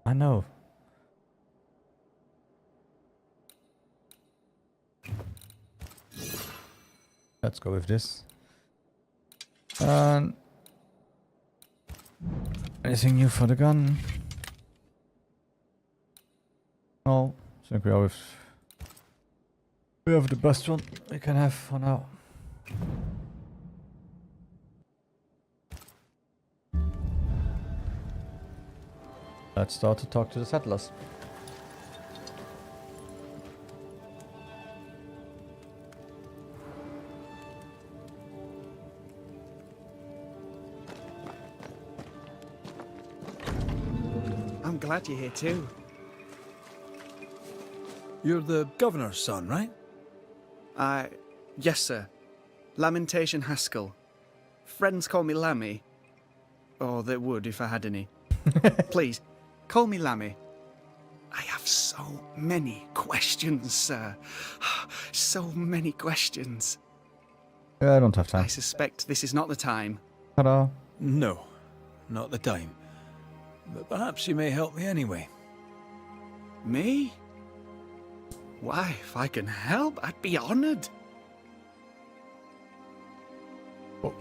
I know. Let's go with this. And anything new for the gun? No, I think we have the best one we can have for now. Let's start to talk to the settlers. I'm glad you're here too. You're the governor's son, right? Yes, sir. Lamentation Haskell. Friends call me Lammy. Or they would if I had any. Please, call me Lammy. I have so many questions, sir. So many questions. Yeah, I don't have time. I suspect this is not the time. Ta-da. No, not the time. But perhaps you may help me anyway. Me? Why, if I can help, I'd be honoured. Oh.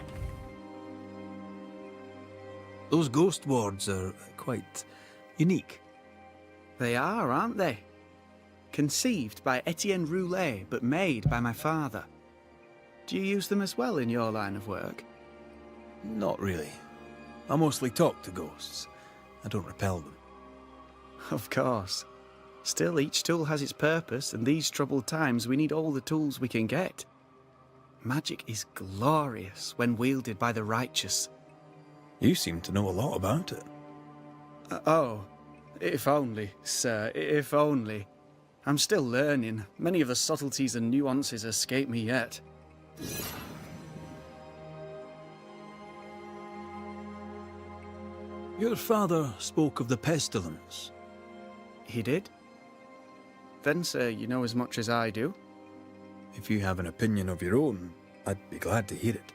Those ghost wards are quite unique. They are, aren't they? Conceived by Etienne Roulet, but made by my father. Do you use them as well in your line of work? Not really. I mostly talk to ghosts. I don't repel them. Of course. Still, each tool has its purpose, and these troubled times we need all the tools we can get. Magic is glorious when wielded by the righteous. You seem to know a lot about it. Oh, if only, sir, if only. I'm still learning. Many of the subtleties and nuances escape me yet. Your father spoke of the pestilence. He did? Then, sir, you know as much as I do. If you have an opinion of your own, I'd be glad to hear it.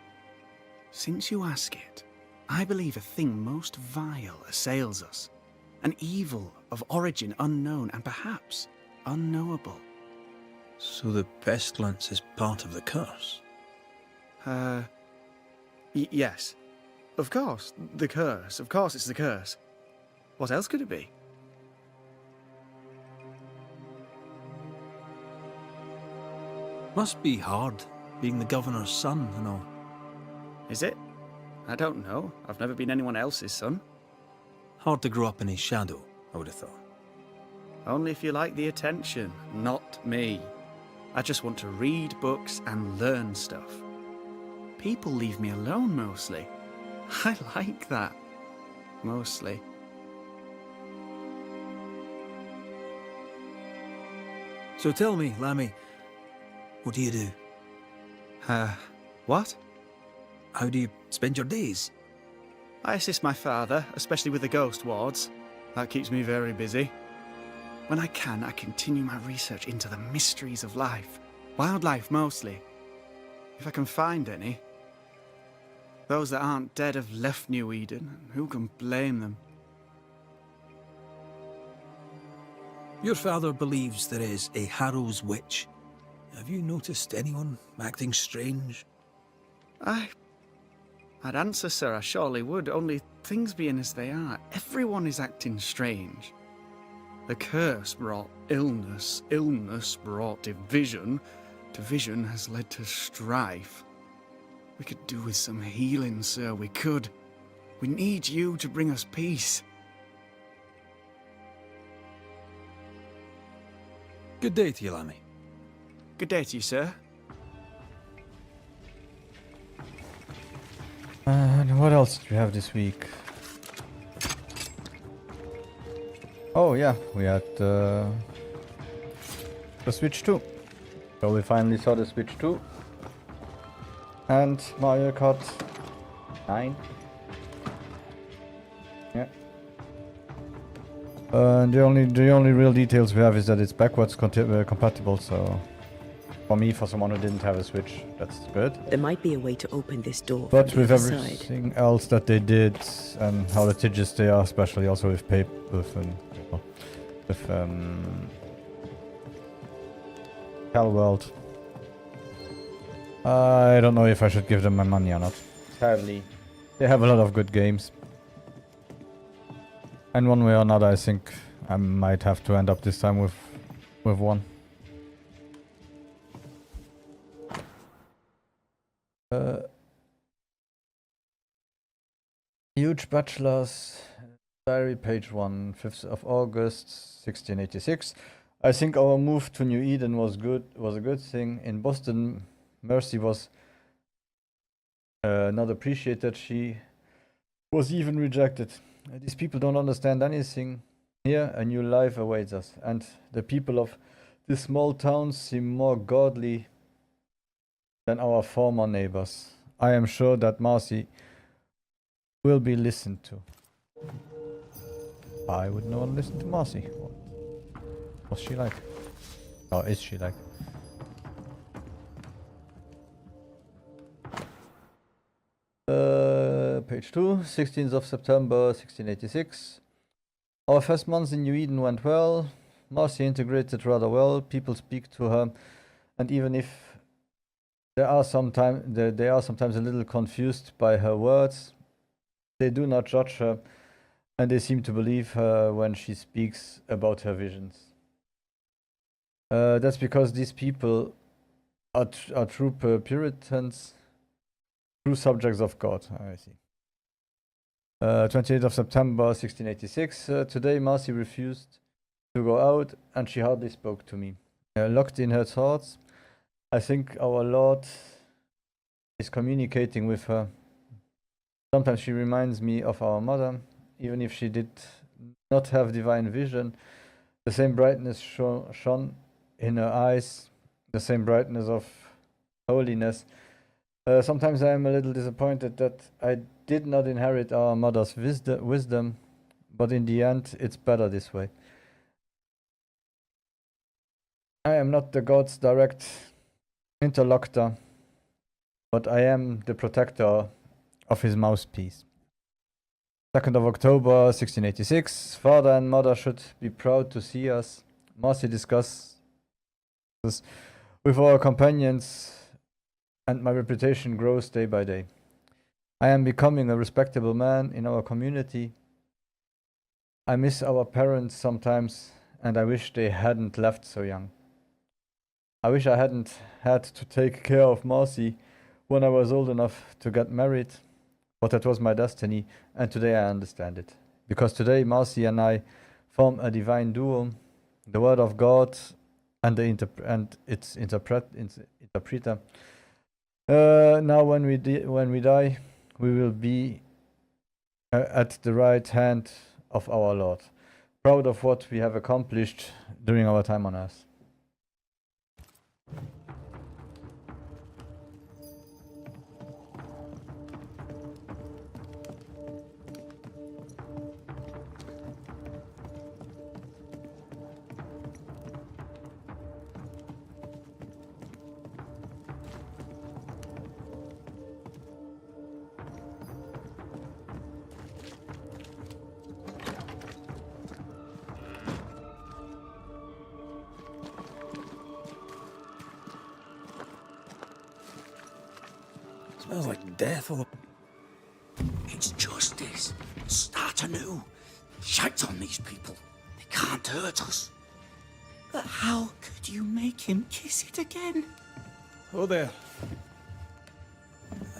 Since you ask it, I believe a thing most vile assails us. An evil of origin unknown and perhaps unknowable. So the pestilence is part of the curse? Yes. Of course, the curse. Of course it's the curse. What else could it be? Must be hard, being the governor's son and all. Is it? I don't know. I've never been anyone else's son. Hard to grow up in his shadow, I would have thought. Only if you like the attention, not me. I just want to read books and learn stuff. People leave me alone mostly. I like that. Mostly. So tell me, Lammy, what do you do? What? How do you spend your days? I assist my father, especially with the ghost wards. That keeps me very busy. When I can, I continue my research into the mysteries of life. Wildlife, mostly. If I can find any. Those that aren't dead have left New Eden. Who can blame them? Your father believes there is a Harrow's witch. Have you noticed anyone acting strange? I'd answer, sir, I surely would, only things being as they are, everyone is acting strange. The curse brought illness, illness brought division, division has led to strife. We could do with some healing, sir, we could. We need you to bring us peace. Good day to you, Lammy. Good day to you, sir. And what else did we have this week? Oh yeah, we had the Switch 2. So we finally saw the Switch 2. And Mario Kart 9. Yeah. The only real details we have is that it's backwards compatible, so For me, for someone who didn't have a Switch, that's good. There might be a way to open this door But from with the other side. everything else that they did, and how litigious they are, especially also with Palworld, I don't know if I should give them my money or not. Sadly, they have a lot of good games. And one way or another, I think I might have to end up this time with one. Huge Bachelor's Diary, page 1, 5th of August, 1686. I think our move to New Eden was a good thing. In Boston, Mercy was not appreciated. She was even rejected. These people don't understand anything. Here, a new life awaits us, and the people of this small town seem more godly than our former neighbors. I am sure that Marcy will be listened to. Why would no one listen to Marcy? What's she like? Or is she like? Page 2, 16th of September, 1686. Our first month in New Eden went well. Marcy integrated rather well. People speak to her, and even if they are sometimes a little confused by her words, they do not judge her, and they seem to believe her when she speaks about her visions. That's because these people are true Puritans, true subjects of God. I see. 28th of September, 1686. Today, Marcy refused to go out, and she hardly spoke to me. Locked in her thoughts, I think our Lord is communicating with her. Sometimes she reminds me of our mother, even if she did not have divine vision. The same brightness shone in her eyes, the same brightness of holiness. Sometimes I am a little disappointed that I did not inherit our mother's wisdom, but in the end, it's better this way. I am not the God's direct interlocutor, but I am the protector of his mouthpiece. 2nd of October, 1686. Father and mother should be proud to see us. Marcy discusses with our companions, and my reputation grows day by day. I am becoming a respectable man in our community. I miss our parents sometimes, and I wish they hadn't left so young. I wish I hadn't had to take care of Marcy when I was old enough to get married, but that was my destiny, and today I understand it. Because today Marcy and I form a divine duo, the Word of God and its interpreter. Now when we die, we will be at the right hand of our Lord, proud of what we have accomplished during our time on earth. Smells like death all It's justice. Start anew. Shite on these people. They can't hurt us. But how could you make him kiss it again? Oh, there.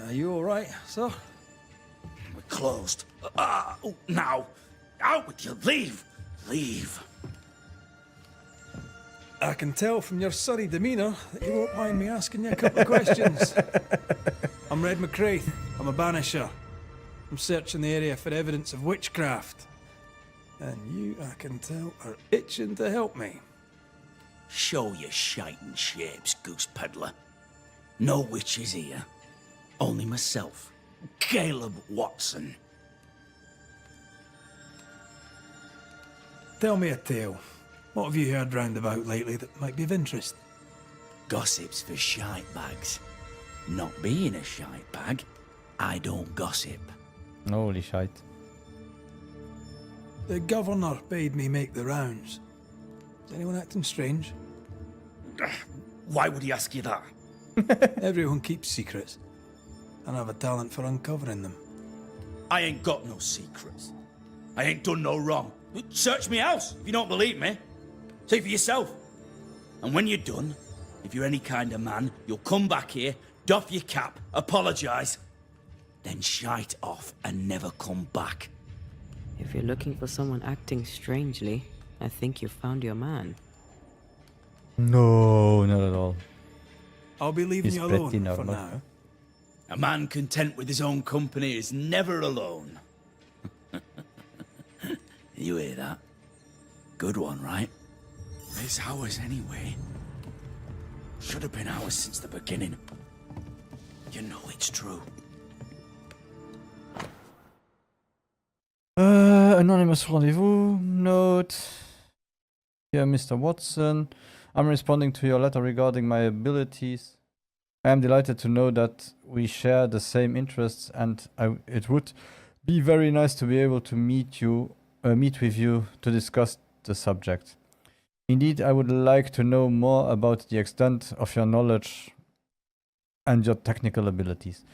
Are you all right, sir? We're closed. Now. Out with you. Leave. Leave. I can tell from your surly demeanour that you won't mind me asking you a couple of questions. I'm Red McCraith. I'm a Banisher. I'm searching the area for evidence of witchcraft. And you, I can tell, are itching to help me. Show your shiting shapes, goose peddler. No witches here. Only myself, Caleb Watson. Tell me a tale. What have you heard round about lately that might be of interest? gossips for shite bags. Not being a shite bag, I don't gossip. Holy shite. The governor bade me make the rounds. Is anyone acting strange? Why would he ask you that? Everyone keeps secrets, and I have a talent for uncovering them. I ain't got no secrets. I ain't done no wrong. Search me house if you don't believe me. See for yourself. And when you're done, if you're any kind of man, you'll come back here, doff your cap, apologise, then shite off and never come back. If you're looking for someone acting strangely, I think you've found your man. No, not at all. I'll be leaving He's you alone pretty for normal. now. A man content with his own company is never alone. You hear that? Good one, right? It's ours anyway. Should have been ours since the beginning. You know it's true. Anonymous rendezvous note. Dear Mr. Watson, I'm responding to your letter regarding my abilities. I am delighted to know that we share the same interests, and it would be very nice to be able to meet with you to discuss the subject. Indeed, I would like to know more about the extent of your knowledge and your technical abilities.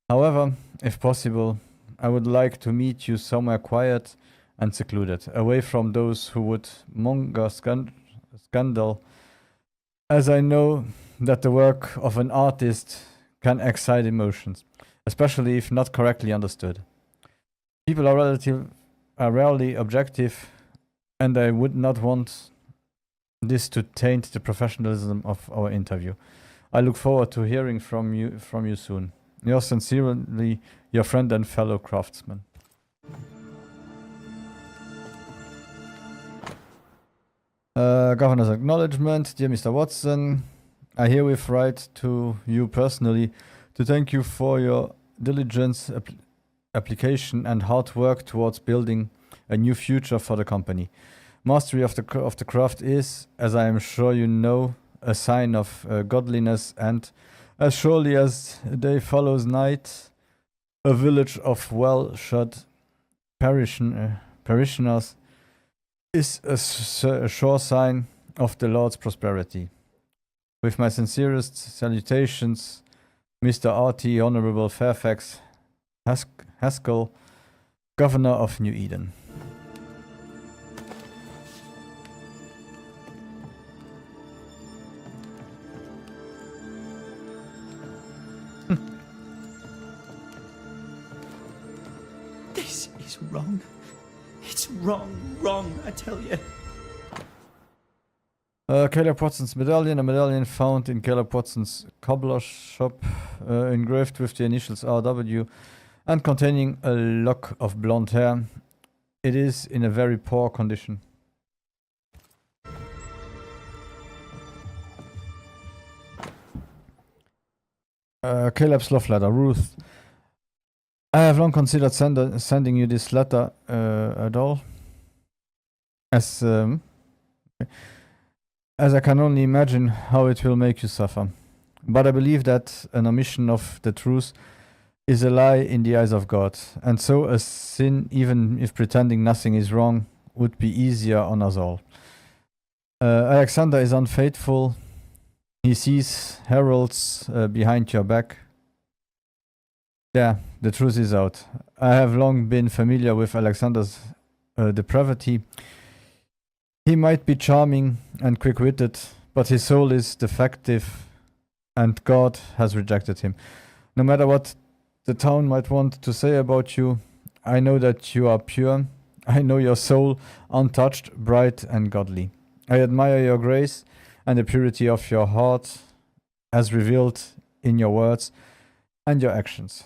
However, if possible, I would like to meet you somewhere quiet and secluded, away from those who would monger scandal, as I know that the work of an artist can excite emotions, especially if not correctly understood. People are rarely objective, and I would not want this to taint the professionalism of our interview. I look forward to hearing from you soon. Yours sincerely, your friend and fellow craftsman. Governor's acknowledgement. Dear Mr. Watson, I herewith write to you personally to thank you for your diligence, application and hard work towards building a new future for the company. Mastery of the craft is, as I am sure you know, a sign of godliness, and as surely as day follows night, a village of well-shod parishioners is a sure sign of the Lord's prosperity. With my sincerest salutations, Mr. R.T. Honorable Fairfax Haskell, Governor of New Eden. This is wrong. It's wrong, I tell you. Caleb Watson's medallion, a medallion found in Caleb Watson's cobbler shop, engraved with the initials RW and containing a lock of blonde hair. It is in a very poor condition. Caleb's love letter, Ruth. I have long considered sending you this letter at all, as I can only imagine how it will make you suffer. But I believe that an omission of the truth is a lie in the eyes of God, and so a sin, even if pretending nothing is wrong, would be easier on us all. Alexander is unfaithful. He sees heralds behind your back. Yeah, the truth is out. I have long been familiar with Alexander's depravity. He might be charming and quick-witted, but his soul is defective, and God has rejected him. No matter what the town might want to say about you, I know that you are pure. I know your soul untouched, bright, and godly. I admire your grace and the purity of your heart as revealed in your words and your actions.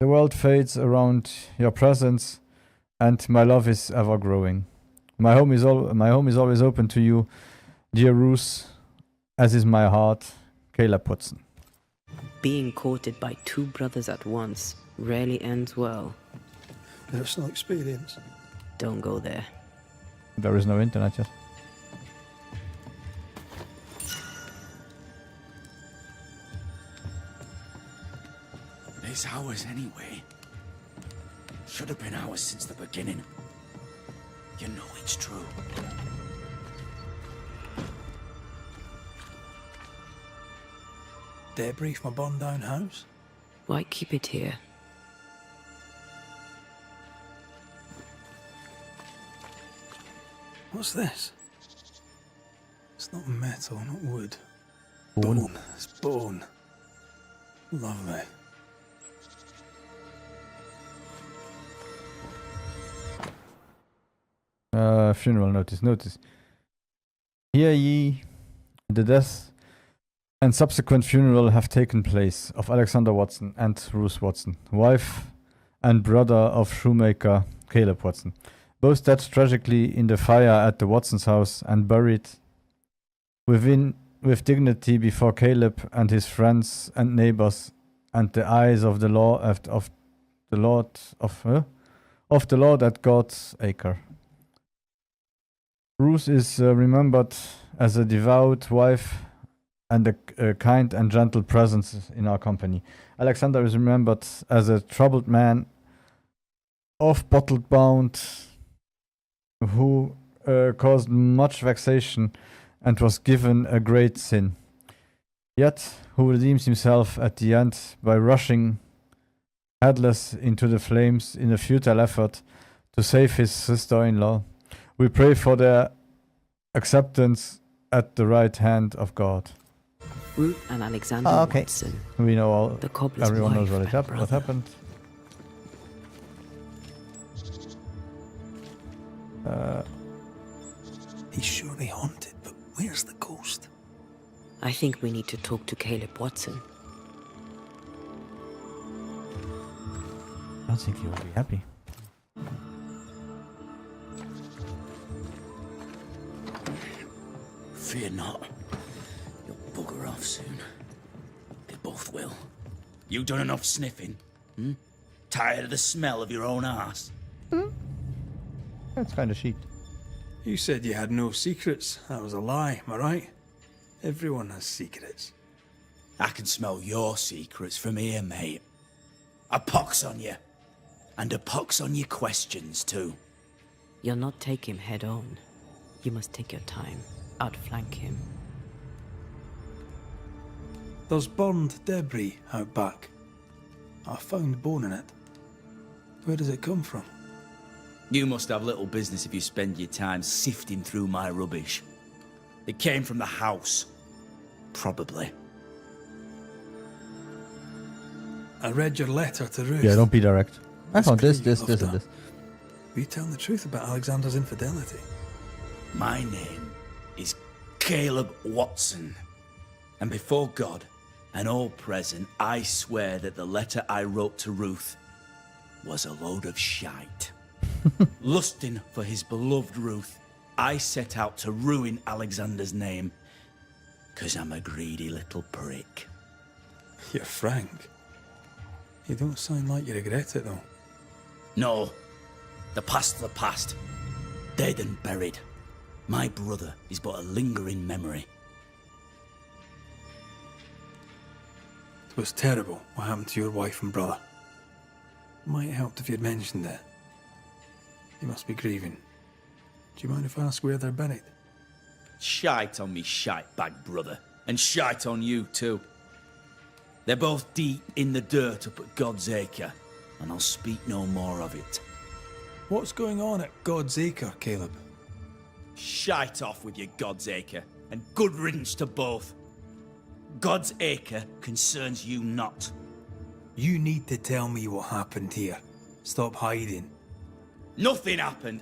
The world fades around your presence, and my love is ever growing. My home is always open to you, dear Ruth, as is my heart, Caleb Watson. Being courted by two brothers at once rarely ends well. Personal experience. Don't go there. There is no internet yet. it's ours anyway. Should have been ours since the beginning. You know it's true. Debris from a burned down house? Why keep it here? What's this? It's not metal, not wood. Bone. Bone. It's bone. Lovely. Funeral notice. Notice. Hear ye, the death and subsequent funeral have taken place of Alexander Watson and Ruth Watson, wife and brother of shoemaker Caleb Watson, both dead tragically in the fire at the Watson's house and buried with dignity before Caleb and his friends and neighbors and the eyes of the law of the Lord at God's acre. Ruth is remembered as a devout wife and a kind and gentle presence in our company. Alexander is remembered as a troubled man, oft-bottled bound, who caused much vexation and was given a great sin, yet who redeems himself at the end by rushing headless into the flames in a futile effort to save his sister-in-law. We pray for their acceptance at the right hand of God. Ruth and Alexander okay. Watson. We know all. The cobbler's Everyone knows wife what and what brother. happened. He's surely haunted, but where's the ghost? I think we need to talk to Caleb Watson. I don't think he will be happy. Fear not. You'll bugger off soon. They both will. You done enough sniffing? Tired of the smell of your own arse? That's kind of sheet. You said you had no secrets. That was a lie, am I right? Everyone has secrets. I can smell your secrets from here, mate. A pox on you. And a pox on your questions, too. You'll not take him head on. You must take your time. Outflank him. There's burned debris out back. I found bone in it. Where does it come from? You must have little business if you spend your time sifting through my rubbish. It came from the house. Probably. I read your letter to Ruth. Yeah, don't be direct. I It's found this, clear you this, loved and her. this. Were you telling the truth about Alexander's infidelity? My name is Caleb Watson. And before God and all present, I swear that the letter I wrote to Ruth was a load of shite. Lusting for his beloved Ruth, I set out to ruin Alexander's name, 'cause I'm a greedy little prick. You're frank. You don't sound like you regret it, though. No, the past's the past. Dead and buried. My brother is but a lingering memory. It was terrible what happened to your wife and brother. Might help if you'd mentioned it. You must be grieving. Do you mind if I ask where they're buried? Shite on me shite bag brother, and shite on you too. They're both deep in the dirt up at God's Acre, and I'll speak no more of it. What's going on at God's Acre, Caleb? Shite off with your God's Acre, and good riddance to both. God's Acre concerns you not. You need to tell me what happened here. Stop hiding. Nothing happened.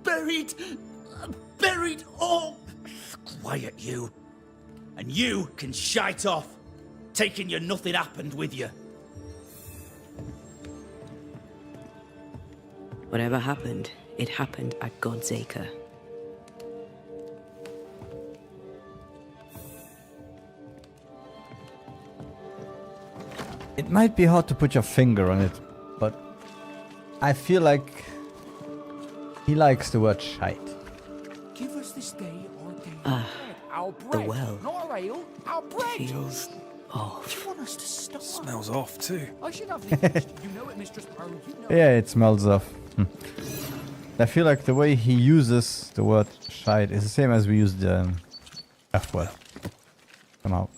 Buried. Buried. Oh, quiet you. And you can shite off, taking your nothing happened with you. Whatever happened, it happened at God's Acre. It might be hard to put your finger on it, but I feel like he likes the word shite. Give us this day our daily Ah, bread. Our the bread. well. Not our ale, our bread. Feels off. You want us to stop? Smells off too. I should have the You know it, Mistress Poe. You know Yeah, it smells of. I feel like the way he uses the word shite is the same as we use the F word. Somehow.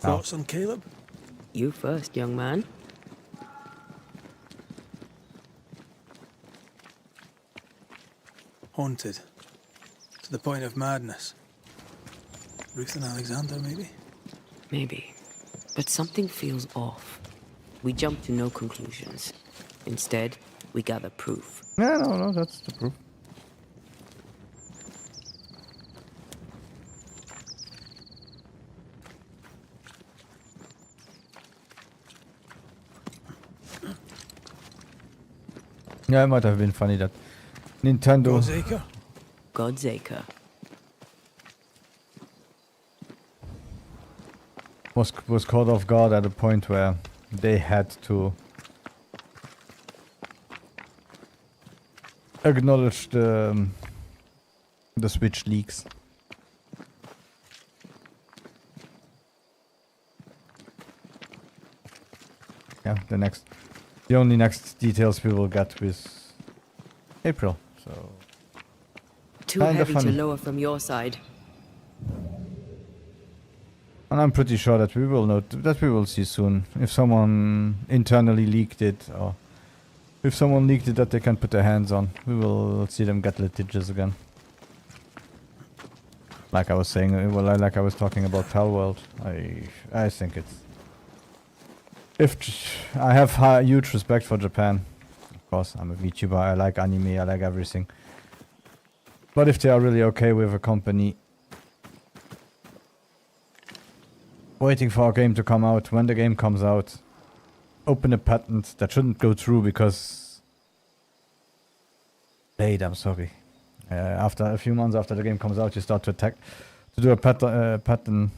Thoughts on Caleb? You first, young man. Haunted. To the point of madness. Ruth and Alexander, maybe? Maybe. But something feels off. We jump to no conclusions. Instead, we gather proof. Yeah, no, that's the proof. Yeah, it might have been funny that Nintendo God's God's acre. was caught off guard at a point where they had to acknowledge the Switch leaks. Yeah, the only next details we will get with April. So Too Kinda heavy funny. to lower from your side. And I'm pretty sure that we will see soon if someone internally leaked it, or if someone leaked it that they can put their hands on. We will see them get litigious again. Like I was saying, like I was talking about Palworld. I think it's. I have huge respect for Japan. Of course, I'm a VTuber. I like anime. I like everything. But if they are really okay with a company waiting for a game to come out, when the game comes out, open a patent that shouldn't go through because late, I'm sorry. After a few months after the game comes out, you start to do a patent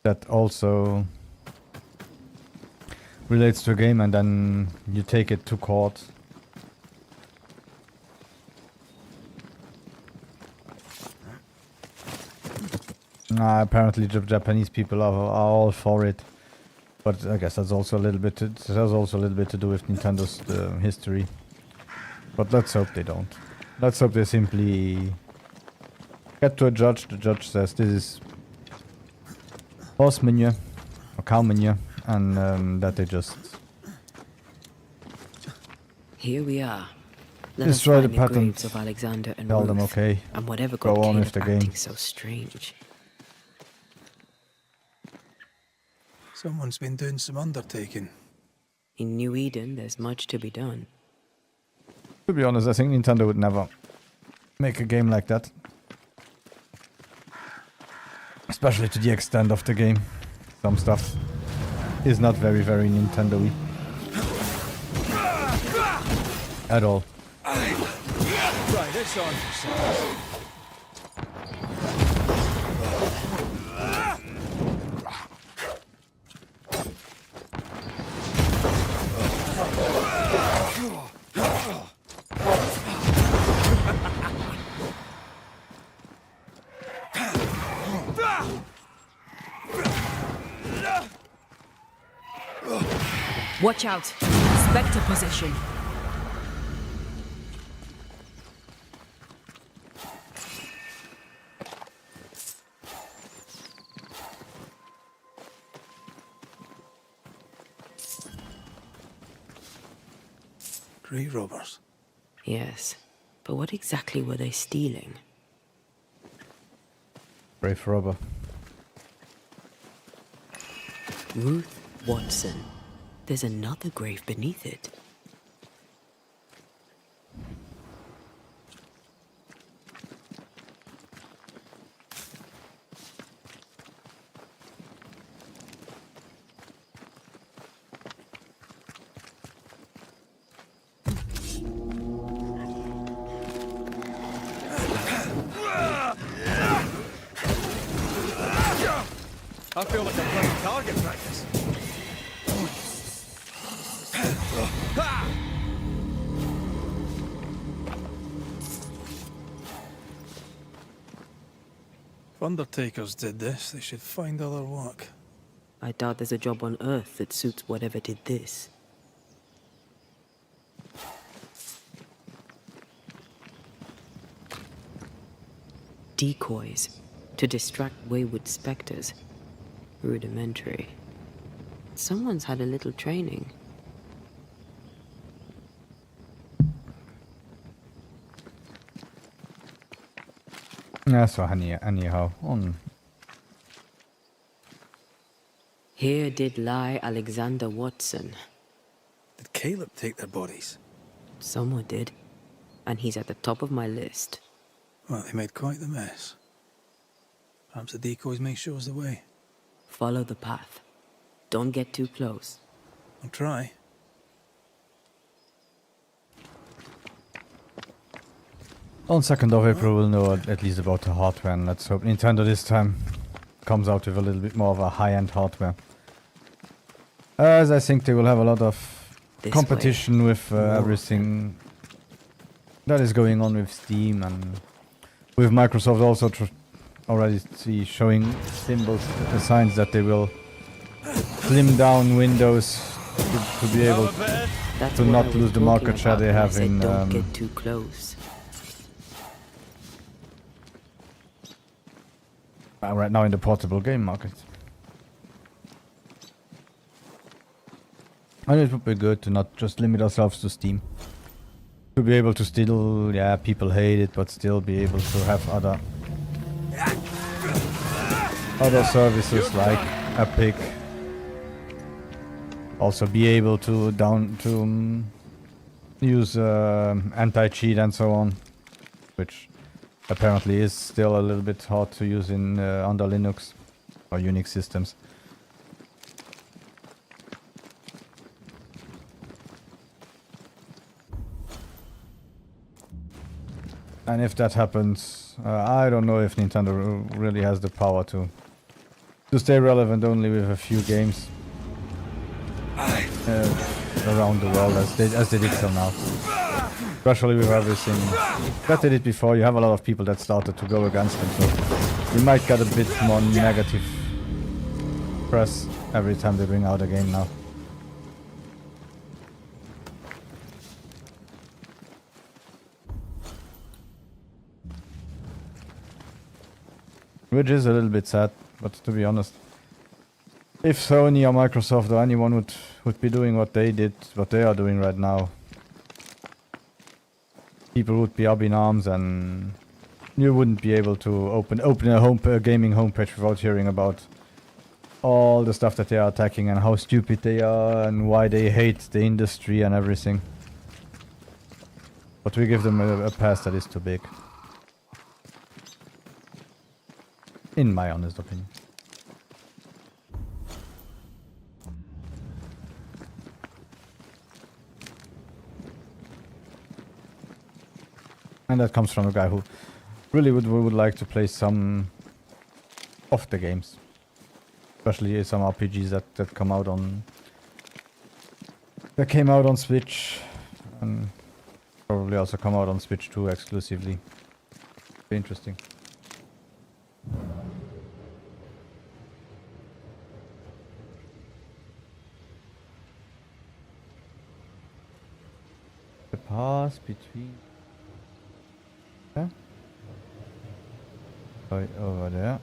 that also relates to a game, and then you take it to court. Apparently the Japanese people are all for it, but I guess that's also a little bit. It has also a little bit to do with Nintendo's history. But let's hope they don't. Let's hope they simply get to a judge. The judge says this is horse manure or cow manure, and that they just Here we are. Let destroy us the find the patent. graves of Alexander and Tell Ruth, them okay. and whatever Go got on Caleb with the game. acting so strange. Someone's been doing some undertaking. In New Eden, there's much to be done. To be honest, I think Nintendo would never make a game like that. Especially to the extent of the game. Some stuff is not very, very Nintendo-y. At all. Right, this on for size. Watch out. Spectre position. Grave robbers. Yes, but what exactly were they stealing? Brave robber. Ruth Watson. There's another grave beneath it. I feel like I'm playing target practice. If undertakers did this, they should find other work. I doubt there's a job on Earth that suits whatever did this. Decoys to distract wayward specters. Rudimentary. Someone's had a little training. Yeah, so anyhow, on. Here did lie Alexander Watson. Did Caleb take their bodies? Someone did. And he's at the top of my list. Well, they made quite the mess. Perhaps the decoys may show us the way. Follow the path. Don't get too close. I'll try. On 2nd of April we'll know at least about the hardware, and let's hope Nintendo this time comes out with a little bit more of a high-end hardware. As I think they will have a lot of This competition with everything that is going on with Steam, and with Microsoft also already showing symbols, signs that they will slim down Windows to be able That's to what not I was lose the talking market share about they when I have said in don't get too close. right now in the portable game market. And it would be good to not just limit ourselves to Steam. To be able to still, yeah, people hate it, but still be able to have other services like Epic. Also be able to use anti-cheat and so on, which apparently is still a little bit hard to use in under Linux or Unix systems. And if that happens, I don't know if Nintendo really has the power to stay relevant only with a few games around the world as they did till now. Especially with everything that they did before, you have a lot of people that started to go against them, so you might get a bit more negative press every time they bring out a game now. Which is a little bit sad, but to be honest, if Sony or Microsoft or anyone would be doing what they are doing right now, people would be up in arms, and you wouldn't be able to open a gaming homepage without hearing about all the stuff that they are attacking and how stupid they are and why they hate the industry and everything. But we give them a pass that is too big. In my honest opinion. And that comes from a guy who really would like to play some of the games. Especially some RPGs that come out on... that came out on Switch. And probably also come out on Switch 2 exclusively. Be interesting. The pass between... right over there.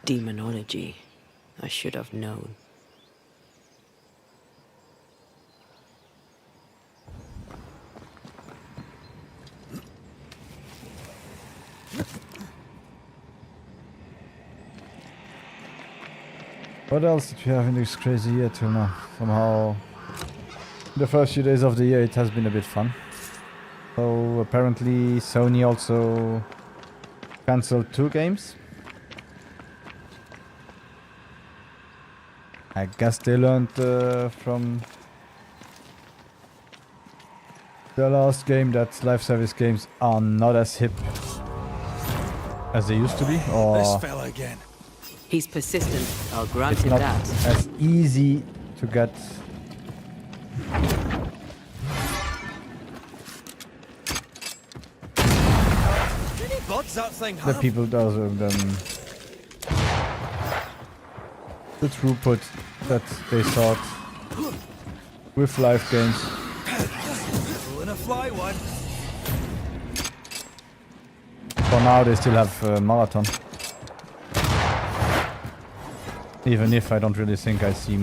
Demonology. I should have known. What else did we have in this crazy year till now? Somehow, the first few days of the year it has been a bit fun. So apparently Sony also cancelled 2 games. I guess they learned from the last game that live service games are not as hip as they used to be, or This fella again. He's persistent. I'll grant It's him not that. as easy to get Any buds that thing the have? people does the throughput that they thought with live games. Rolling a fly one. For now, they still have marathon. Even if I don't really think I see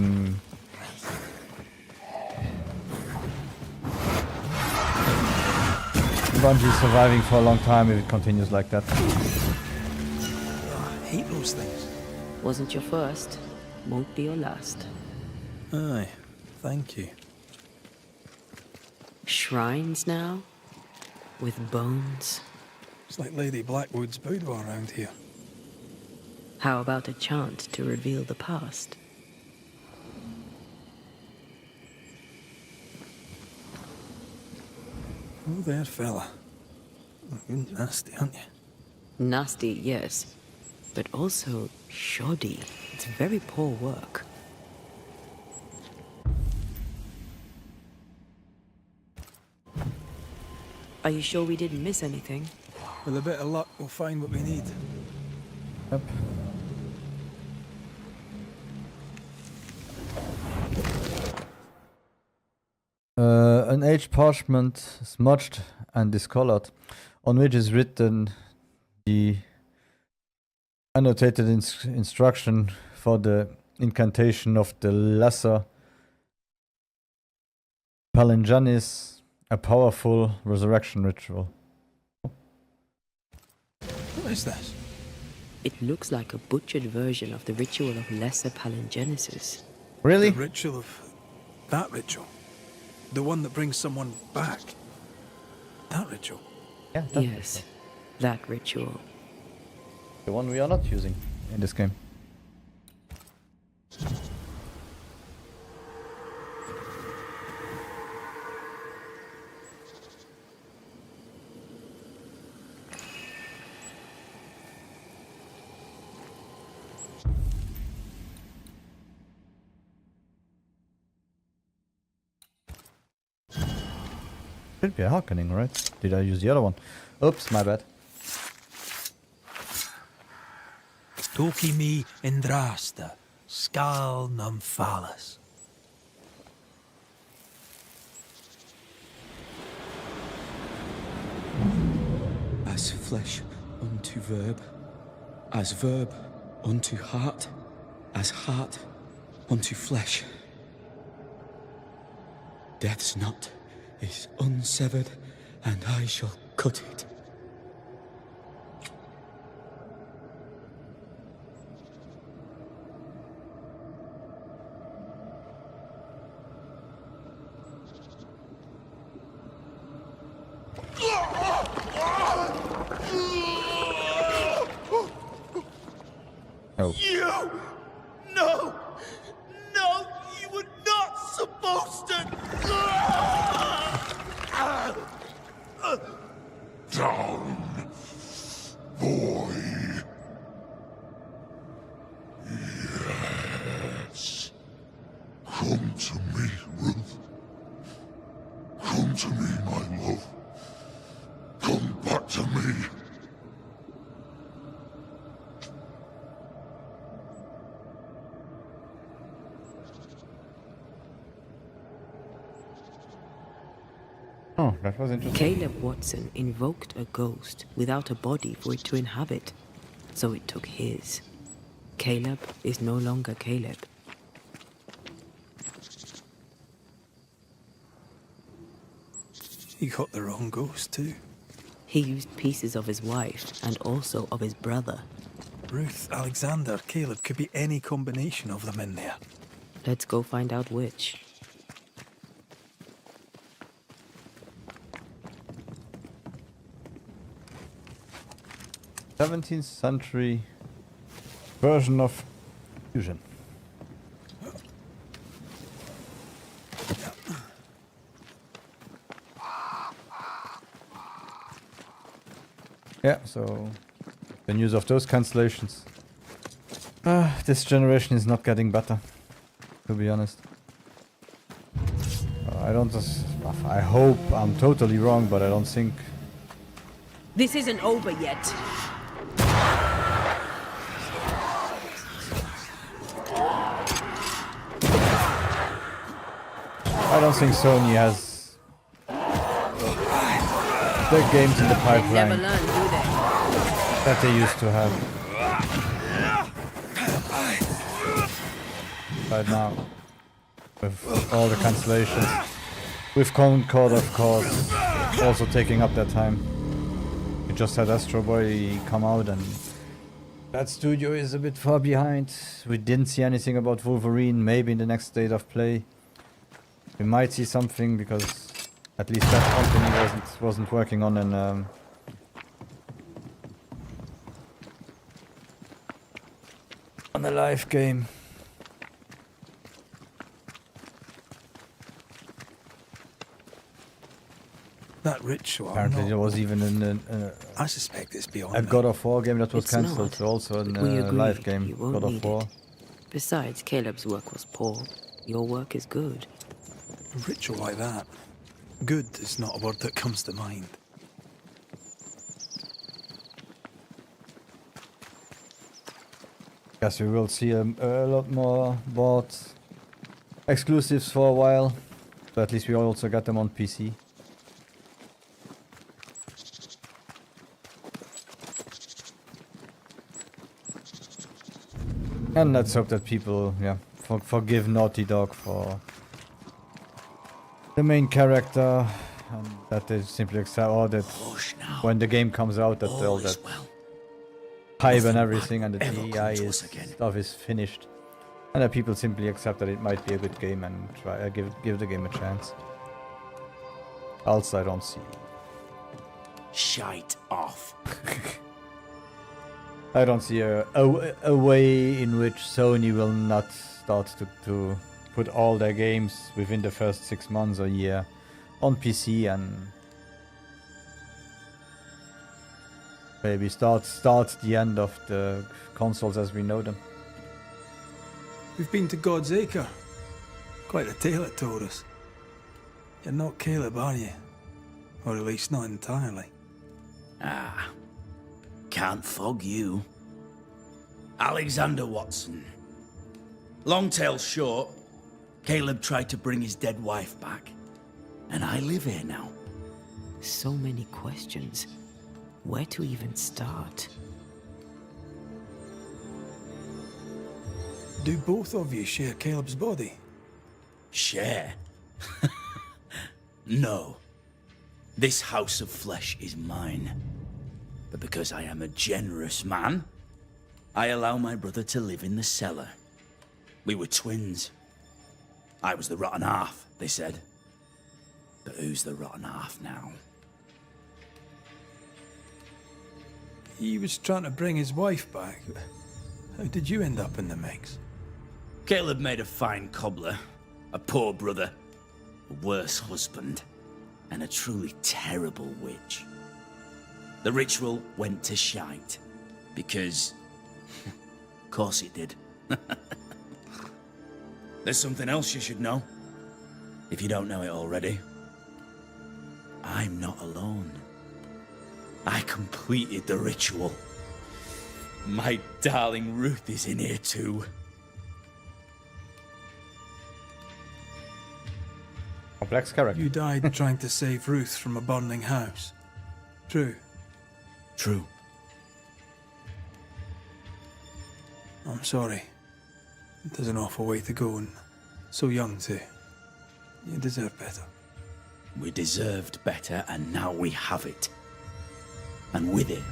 Bungie surviving for a long time if it continues like that. I hate those things. Wasn't your first. Won't be your last. Aye, thank you. Shrines now? With bones? It's like Lady Blackwood's boudoir around here. How about a chant to reveal the past? Oh, there, fella. You're nasty, aren't you? Nasty, yes. But also shoddy. It's very poor work. Are you sure we didn't miss anything? With a bit of luck, we'll find what we need. Yep. An aged parchment, smudged and discolored, on which is written the annotated instruction for the incantation of the Lesser Palinjanis, a powerful resurrection ritual. What is this? It looks like a butchered version of the ritual of Lesser Palingenesis. Really? The ritual of... that ritual? The one that brings someone back? That ritual? Yeah, Yes, that ritual. the one we are not using in this game. Should be a hearkening, right? Did I use the other one? Oops, my bad. Toki mi indrasta, skal nymphalis. As flesh unto verb, as verb unto heart, as heart unto flesh. Death's knot is unsevered, and I shall cut it. Oh. You! No! No! You were not supposed to! Down, boy. Yes. Come to me, Ruth. Come to me, my love. Come back to me. Oh, that was interesting. Caleb Watson invoked a ghost without a body for it to inhabit, so it took his. Caleb is no longer Caleb. He got the wrong ghost, too. He used pieces of his wife and also of his brother. Ruth, Alexander, Caleb, could be any combination of them in there. Let's go find out which. The 17th century version of fusion. Yeah, so the news of those cancellations. This generation is not getting better, to be honest. I don't just... I hope I'm totally wrong, but I don't think... This isn't over yet. I don't think Sony has the games in the They never pipeline learn, do they? that they used to have right now. With all the cancellations. With Concord, of course, also taking up their time. We just had Astro Boy come out and that studio is a bit far behind. We didn't see anything about Wolverine, maybe in the next state of play. We might see something because at least that company wasn't working on an on a live game. That ritual. Apparently there was even I suspect it's beyond a me. God of War game that was It's cancelled, not, so also but a we agree live you game, won't God of need War. it. Besides, Caleb's work was poor. Your work is good. A ritual like that. Good is not a word that comes to mind. Guess we will see a lot more bought exclusives for a while, but at least we also got them on PC. And let's hope that people, forgive Naughty Dog for the main character, and that they simply accept, or that when the game comes out, that all that hype and everything and the DEI stuff is finished, and that people simply accept that it might be a good game and try give the game a chance. Else I don't see. Shite off. I don't see a way in which Sony will not start to put all their games within the first 6 months or year on PC and maybe start the end of the consoles as we know them. We've been to God's Acre. Quite a tale it told us. You're not Caleb, are you? Or at least not entirely. Ah, can't fog you. Alexander Watson. Long tale short, Caleb tried to bring his dead wife back. And I live here now. So many questions. Where to even start? Do both of you share Caleb's body? Share? No. This house of flesh is mine. But because I am a generous man, I allow my brother to live in the cellar. We were twins. I was the rotten half, they said. But who's the rotten half now? He was trying to bring his wife back. How did you end up in the mix? Caleb made a fine cobbler, a poor brother, a worse husband, and a truly terrible witch. The ritual went to shite, because... of course it did. There's something else you should know, if you don't know it already. I'm not alone. I completed the ritual. My darling Ruth is in here too. Complex character. You died trying to save Ruth from a burning house. True. True. I'm sorry. There's an awful way to go, and so young too. You deserve better. We deserved better, and now we have it. And with it,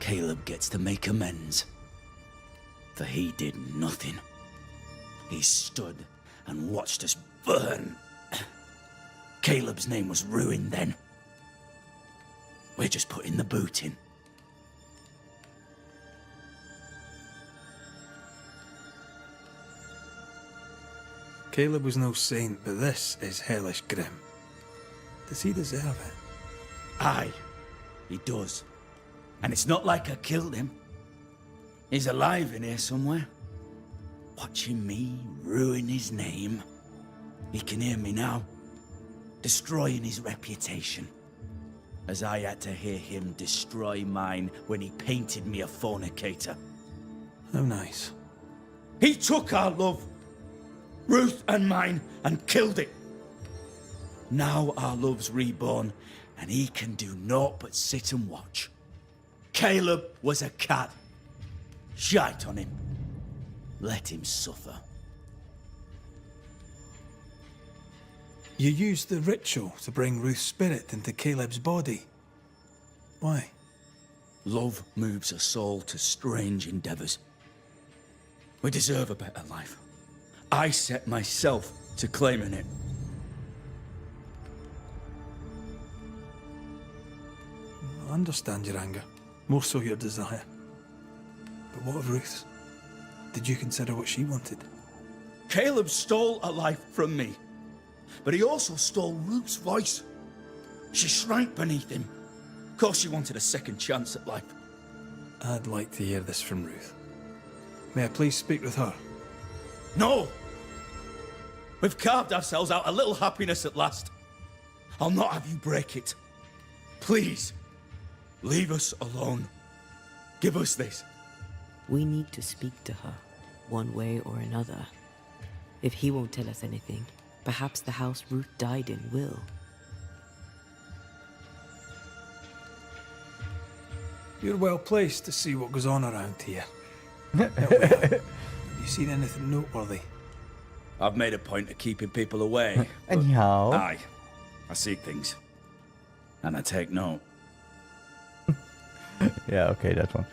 Caleb gets to make amends. For he did nothing. He stood and watched us burn. Caleb's name was ruined then. We're just putting the boot in. Caleb was no saint, but this is hellish grim. Does he deserve it? Aye, he does. And it's not like I killed him. He's alive in here somewhere. Watching me ruin his name. He can hear me now. Destroying his reputation. As I had to hear him destroy mine when he painted me a fornicator. How nice. He took our love, Ruth and mine, and killed it. Now our love's reborn, and he can do naught but sit and watch. Caleb was a cad. Shite on him. Let him suffer. You used the ritual to bring Ruth's spirit into Caleb's body. Why? Love moves a soul to strange endeavors. We deserve a better life. I set myself to claiming it. I understand your anger, more so your desire. But what of Ruth's? Did you consider what she wanted? Caleb stole a life from me, but he also stole Ruth's voice. She shrank beneath him. Of course she wanted a second chance at life. I'd like to hear this from Ruth. May I please speak with her? No! We've carved ourselves out a little happiness at last. I'll not have you break it. Please, leave us alone. Give us this. We need to speak to her, one way or another. If he won't tell us anything, perhaps the house Ruth died in will. You're well placed to see what goes on around here. Have you seen anything noteworthy? I've made a point of keeping people away. Anyhow. Aye, I see things. And I take note. Yeah, okay, that one.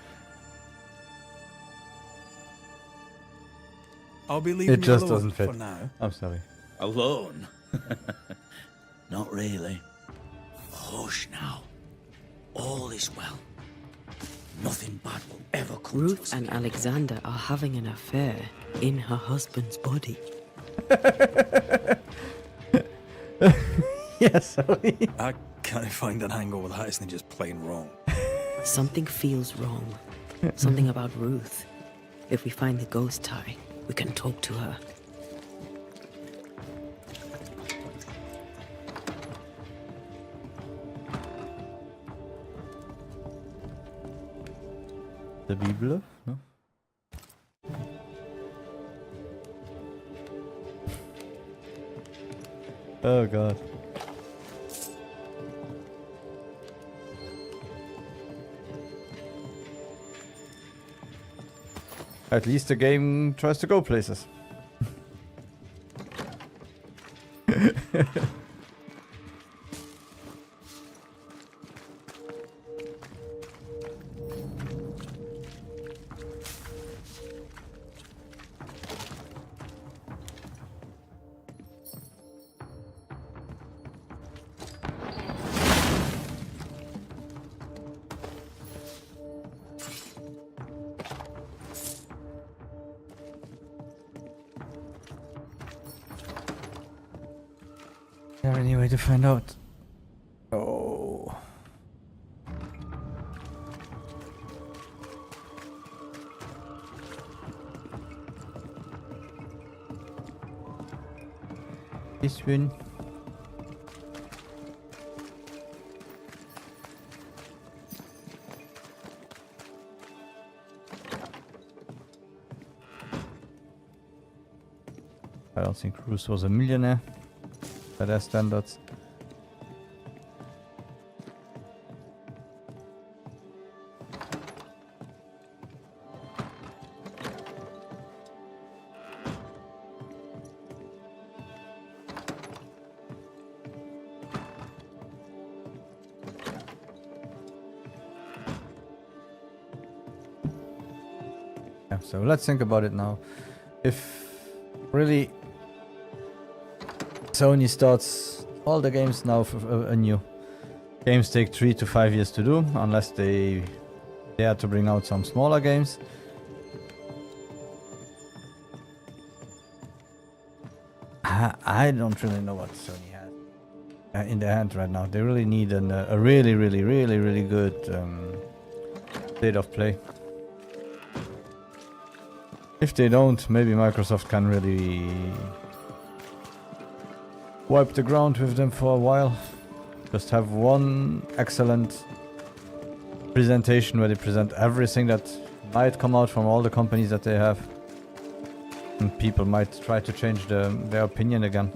I'll be leaving It you just alone doesn't fit. for now. I'm sorry. Alone? Not really. Hush now. All is well. Nothing bad will ever come to Ruth us. and Alexander are having an affair in her husband's body. Yes, sorry. I can't find an angle with that, isn't just plain wrong. Something feels wrong. Something about Ruth. If we find the ghost tie, we can talk to her. The Bible? No? Oh god. At least the game tries to go places. Is there any way to find out? Oh. This one. I don't think Bruce was a millionaire by their standards. Yeah, so let's think about it now. If really Sony starts all the games now anew. Games take 3 to 5 years to do, unless they dare to bring out some smaller games. I don't really know what Sony has in their hand right now. They really need a really good state of play. If they don't, maybe Microsoft can really wipe the ground with them for a while. Just have one excellent presentation where they present everything that might come out from all the companies that they have. And people might try to change their opinion again.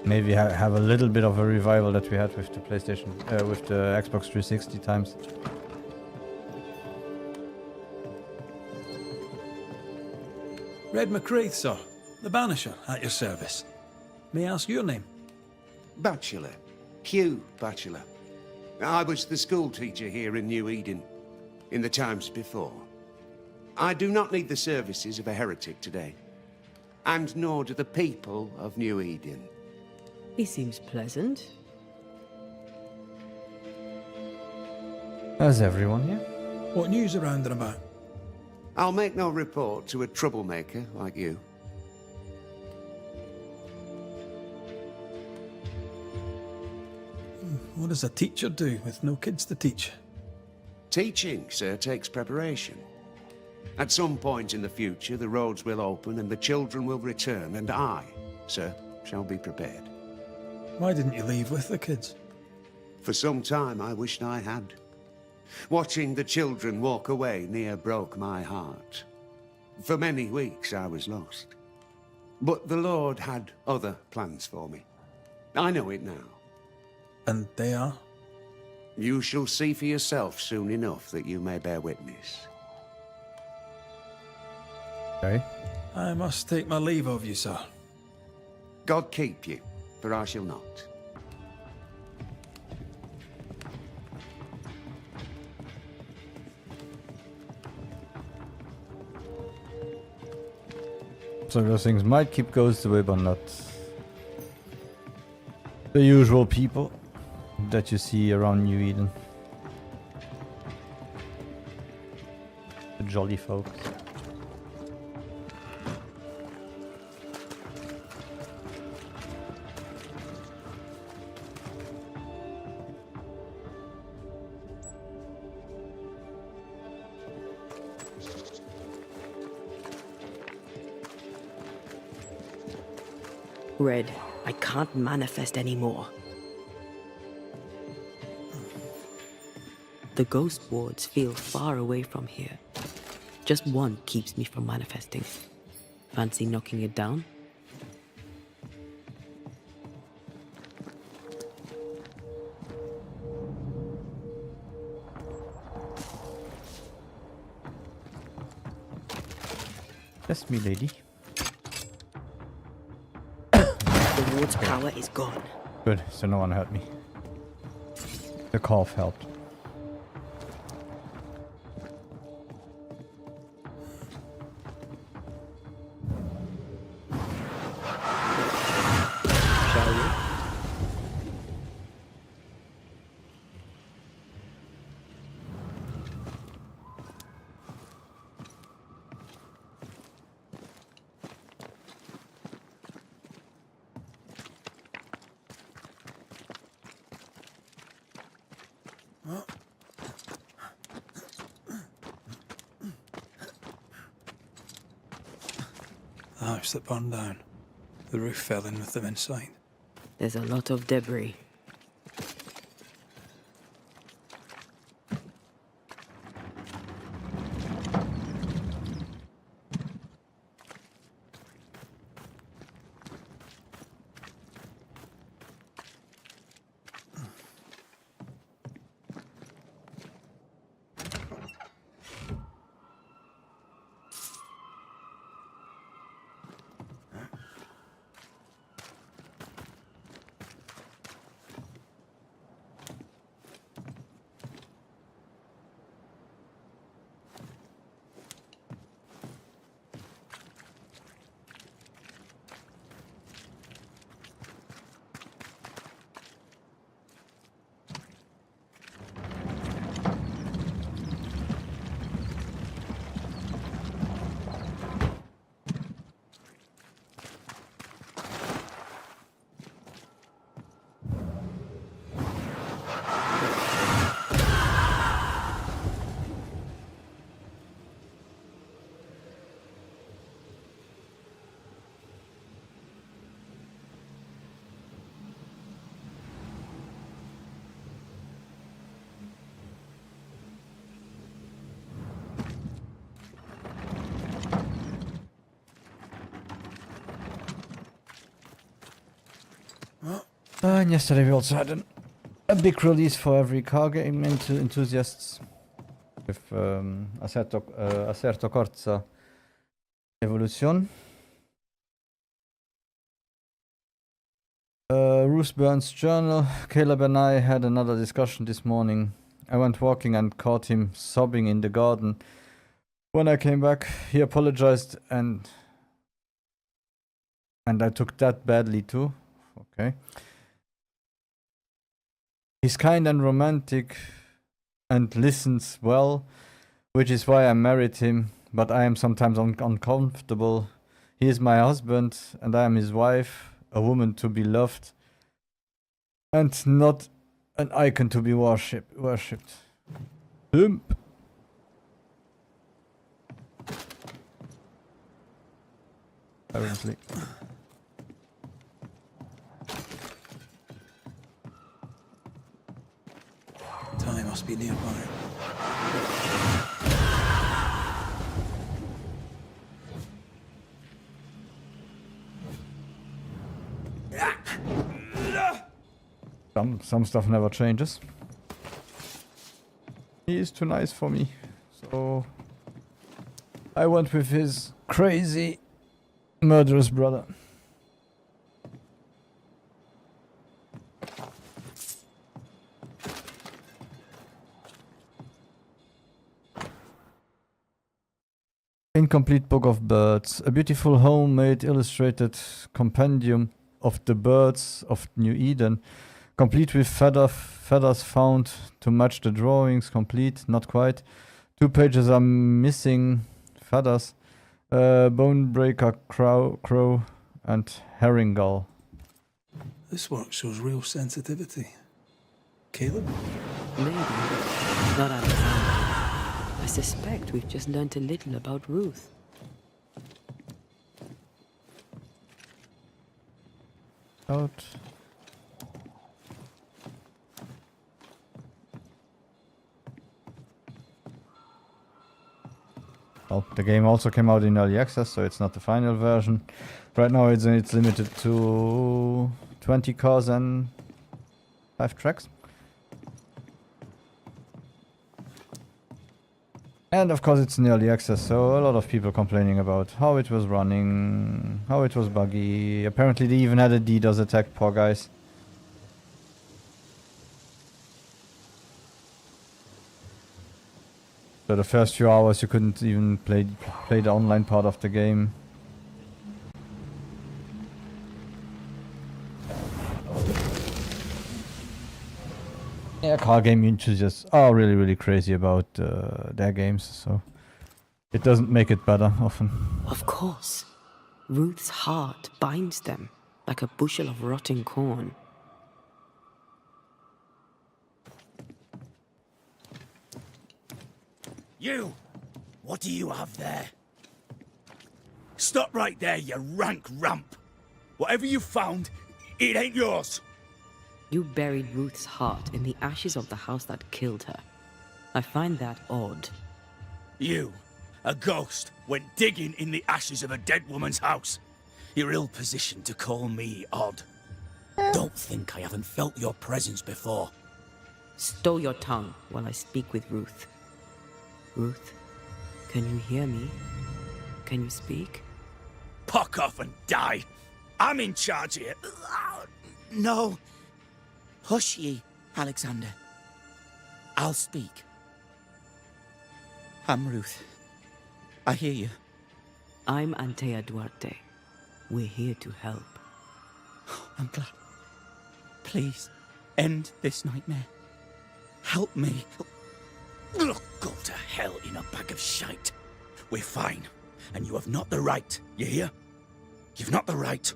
Maybe have a little bit of a revival that we had with the PlayStation, with the Xbox 360 times. Red McCraith, sir. The Banisher, at your service. May I ask your name? Bachelor. Hugh Bachelor. I was the school teacher here in New Eden, in the times before. I do not need the services of a heretic today, and nor do the people of New Eden. He seems pleasant. As everyone, yeah? What news around and about? I'll make no report to a troublemaker like you. What does a teacher do with no kids to teach? Teaching, sir, takes preparation. At some point in the future, the roads will open and the children will return, and I, sir, shall be prepared. Why didn't you leave with the kids? For some time, I wished I had. Watching the children walk away near broke my heart. For many weeks, I was lost. But the Lord had other plans for me. I know it now. And they are? You shall see for yourself soon enough that you may bear witness. Okay. I must take my leave of you, sir. God keep you, for I shall not. So those things might keep ghosts away, but not the usual people that you see around New Eden. The jolly folks. Red, I can't manifest anymore. The ghost wards feel far away from here. Just one keeps me from manifesting. Fancy knocking it down? Yes, me lady. The ward's power is gone. Good, so no one hurt me. The cough helped. Shall we? The house that burned down. The roof fell in with them inside. There's a lot of debris. And yesterday we also had a big release for every car game enthusiasts with Assetto Corsa Evolution. Ruth Burns' journal. Caleb and I had another discussion this morning. I went walking and caught him sobbing in the garden. When I came back, he apologized and I took that badly too. Okay. He's kind and romantic and listens well, which is why I married him, but I am sometimes uncomfortable. He is my husband and I am his wife, a woman to be loved and not an icon to be worshipped. Pimp. Apparently. Time must be nearby. Some stuff never changes. He is too nice for me, so I went with his crazy, murderous brother. Incomplete Book of Birds. A beautiful homemade illustrated compendium of the birds of New Eden. Complete with feathers found to match the drawings. Complete, not quite. 2 pages are missing feathers. Bonebreaker crow and herring gull. This work shows real sensitivity. Caleb? Maybe. Not Alexander. I suspect we've just learnt a little about Ruth. Out. Well, the game also came out in early access, so it's not the final version. Right now it's limited to 20 cars and 5 tracks. And of course it's in early access, so a lot of people complaining about how it was running, how it was buggy. Apparently they even had a DDoS attack, poor guys. So the first few hours you couldn't even play the online part of the game. Yeah, car game enthusiasts are really crazy about their games, so it doesn't make it better often. Of course. Ruth's heart binds them like a bushel of rotting corn. You! What do you have there? Stop right there, you rank ramp! Whatever you found, it ain't yours! You buried Ruth's heart in the ashes of the house that killed her. I find that odd. You, a ghost, went digging in the ashes of a dead woman's house. You're ill-positioned to call me odd. Don't think I haven't felt your presence before. Stow your tongue while I speak with Ruth. Ruth, can you hear me? Can you speak? Puck off and die! I'm in charge here. No. Hush ye, Alexander. I'll speak. I'm Ruth. I hear you. I'm Antea Duarte. We're here to help. I'm glad. Please, end this nightmare. Help me. Go to hell in a bag of shite. We're fine, and you have not the right, you hear? You've not the right.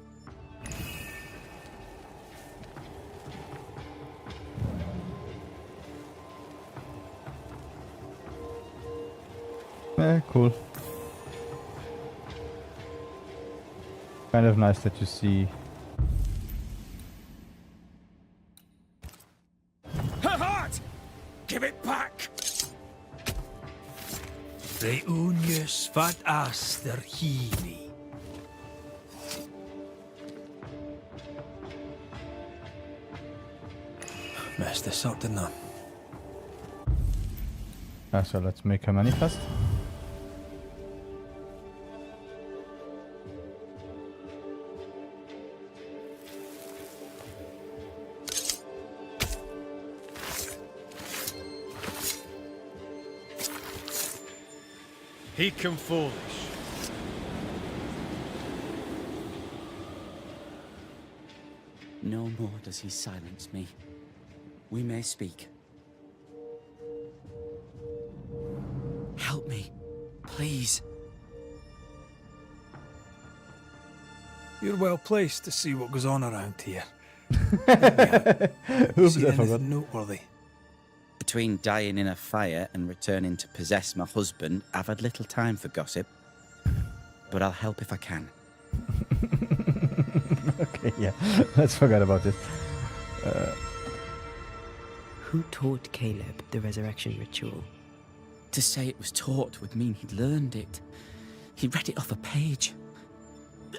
Yeah, cool. Kind of nice that you see. Her heart! Give it back! Reunius vat aster hini. Messed this up, didn't I? So let's make a manifest. He can foolish. No more does he silence me. We may speak. Help me, please. You're well placed to see what goes on around here. Oops, See I forgot. anything noteworthy? Between dying in a fire and returning to possess my husband, I've had little time for gossip. But I'll help if I can. Okay, yeah. Let's forget about this. Who taught Caleb the resurrection ritual? To say it was taught would mean he'd learned it. He read it off a page.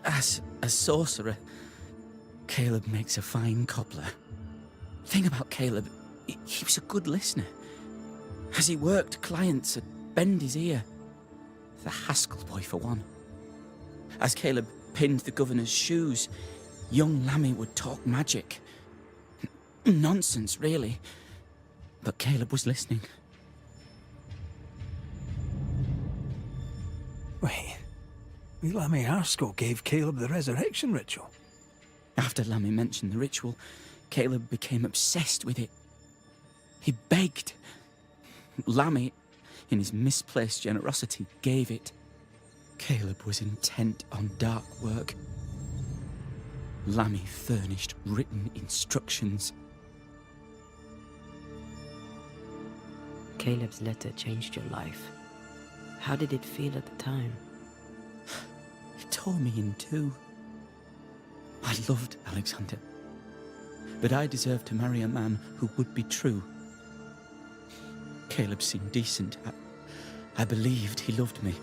As a sorcerer, Caleb makes a fine cobbler. Thing about Caleb, he was a good listener. As he worked, clients would bend his ear. The Haskell boy, for one. As Caleb pinned the governor's shoes, young Lammy would talk magic. Nonsense, really. But Caleb was listening. Wait, Lammy Haskell gave Caleb the resurrection ritual. After Lammy mentioned the ritual, Caleb became obsessed with it. He begged. Lammy, in his misplaced generosity, gave it. Caleb was intent on dark work. Lammy furnished written instructions. Caleb's letter changed your life. How did it feel at the time? It tore me in two. I loved Alexander, but I deserved to marry a man who would be true. Caleb seemed decent. I believed he loved me.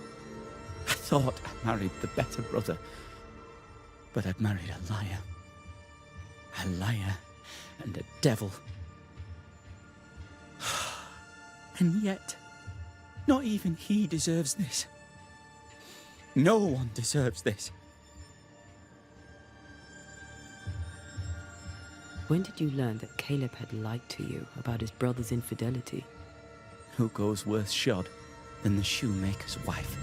I thought I married the better brother, but I'd married a liar. A liar and a devil. And yet, not even he deserves this. No one deserves this. When did you learn that Caleb had lied to you about his brother's infidelity? Who goes worse shod than the shoemaker's wife?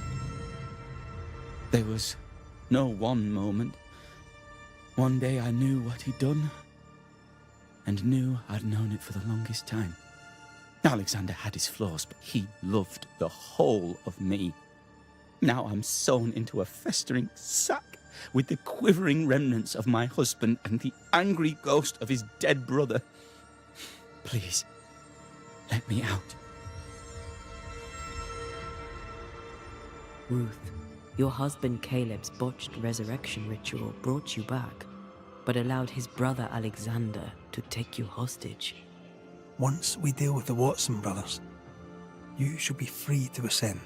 There was no one moment. One day I knew what he'd done, and knew I'd known it for the longest time. Alexander had his flaws, but he loved the whole of me. Now I'm sewn into a festering sack with the quivering remnants of my husband and the angry ghost of his dead brother. Please, let me out. Ruth, your husband Caleb's botched resurrection ritual brought you back, but allowed his brother Alexander to take you hostage. Once we deal with the Watson brothers, you shall be free to ascend.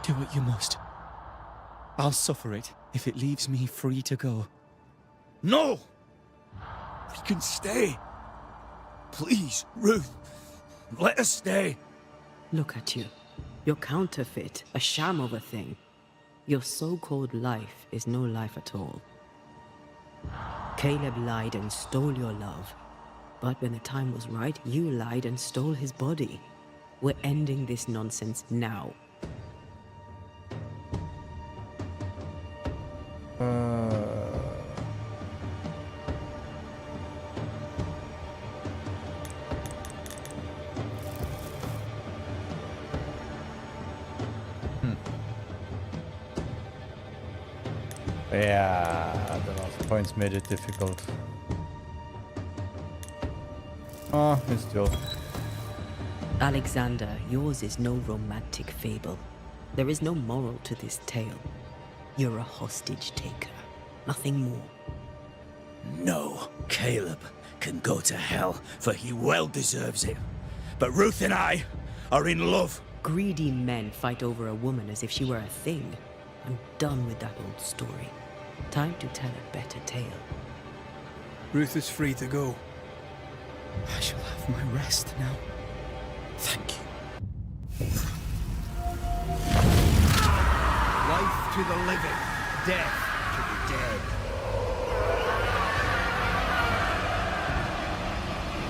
Do what you must. I'll suffer it if it leaves me free to go. No! We can stay. Please, Ruth. Let us stay. Look at you. You're counterfeit, a sham of a thing. Your so-called life is no life at all. Caleb lied and stole your love. But when the time was right, you lied and stole his body. We're ending this nonsense now. Yeah, the last points made it difficult. Oh, it's still. Alexander, yours is no romantic fable. There is no moral to this tale. You're a hostage taker, nothing more. No, Caleb can go to hell, for he well deserves it. But Ruth and I are in love. Greedy men fight over a woman as if she were a thing. I'm done with that old story. Time to tell a better tale. Ruth is free to go. I shall have my rest now. Thank you. Life to the living, death to the dead.